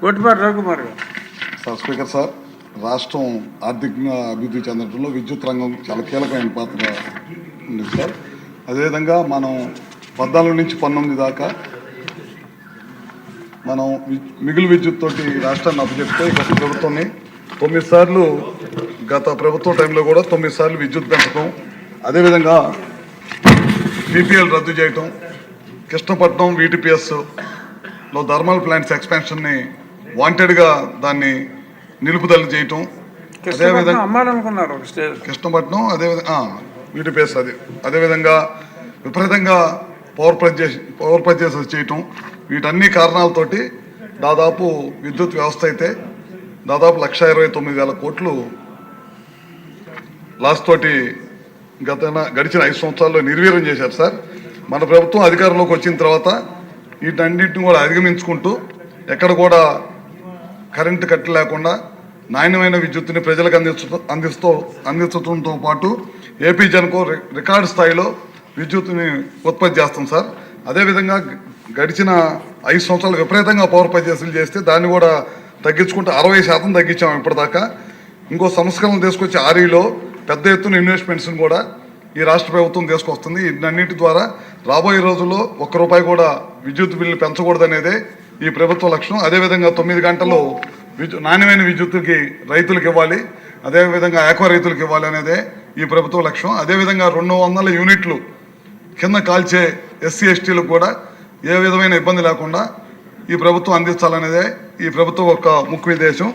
గొట్టిపాటి రవికుమార్ గారు. Sir speaker sir, రాష్ట్రం ఆర్థికంగా అభివృద్ధి చెందడంలో విద్యుత్ రంగం చాలా కీలకమైన పాత్ర ఉంది సార్. అదేవిధంగా మనం 14 నుంచి 19 దాకా మనం మిగులు విద్యుత్ తోటి రాష్ట్రాన్ని అప్పచెప్తే గత ప్రభుత్వాన్ని 9 సార్లు, గత ప్రభుత్వ టైంలో కూడా 9 సార్లు విద్యుత్ పెంచడం, అదేవిధంగా పీపీఎల్ రద్దు చేయటం, కృష్ణపట్నం వీటీపీఎస్లో థర్మల్ ప్లాంట్స్ ఎక్స్పాన్షన్ని వాంటెడ్గా దాన్ని నిలుపుదల చేయటం, అదేవిధంగా అమ్మాలనుకున్నారు కృష్ణపట్నం, అదేవిధంగా వీటీపీఎస్, అదేవిధంగా విపరీతంగా పవర్ పర్చేసెస్ చేయటం, వీటన్ని కారణాలతోటి దాదాపు విద్యుత్ వ్యవస్థ అయితే దాదాపు 1,29,000 కోట్లు లాస్ తోటి గడిచిన 5 సంవత్సరాల్లో నిర్వీర్యం చేశారు సార్. మన ప్రభుత్వం అధికారంలోకి వచ్చిన తర్వాత వీటన్నింటిని కూడా అధిగమించుకుంటూ ఎక్కడ కూడా కరెంటు కట్టు లేకుండా నాణ్యమైన విద్యుత్తుని ప్రజలకు అందించడంతో పాటు ఏపీ జన్కో రికార్డు స్థాయిలో విద్యుత్తుని ఉత్పత్తి చేస్తాం సార్. అదేవిధంగా గడిచిన 5 సంవత్సరాలు విపరీతంగా పవర్ పర్చేసులు చేస్తే దాన్ని కూడా తగ్గించుకుంటూ 60% తగ్గించాం ఇప్పటిదాకా. ఇంకో సంస్కరణలు తీసుకొచ్చి ఆర్ఈలో పెద్ద ఎత్తున ఇన్వెస్ట్మెంట్స్ని కూడా ఈ రాష్ట్ర ప్రభుత్వం తీసుకొస్తుంది. ఇవన్నిటి ద్వారా రాబోయే రోజుల్లో ₹1 కూడా విద్యుత్ బిల్లు పెంచకూడదనేదే ఈ ప్రభుత్వ లక్ష్యం. అదేవిధంగా 9 గంటలు నాణ్యమైన విద్యుత్తుకి రైతులకు ఇవ్వాలి, అదేవిధంగా ఆక్వా రైతులకు ఇవ్వాలి అనేదే ఈ ప్రభుత్వ లక్ష్యం. అదేవిధంగా 200 యూనిట్లు కింద కాల్చే ఎస్సీ ఎస్టీలకు కూడా ఏ విధమైన ఇబ్బంది లేకుండా ఈ ప్రభుత్వం అందించాలనేదే ఈ ప్రభుత్వం యొక్క ముఖ్య ఉద్దేశం.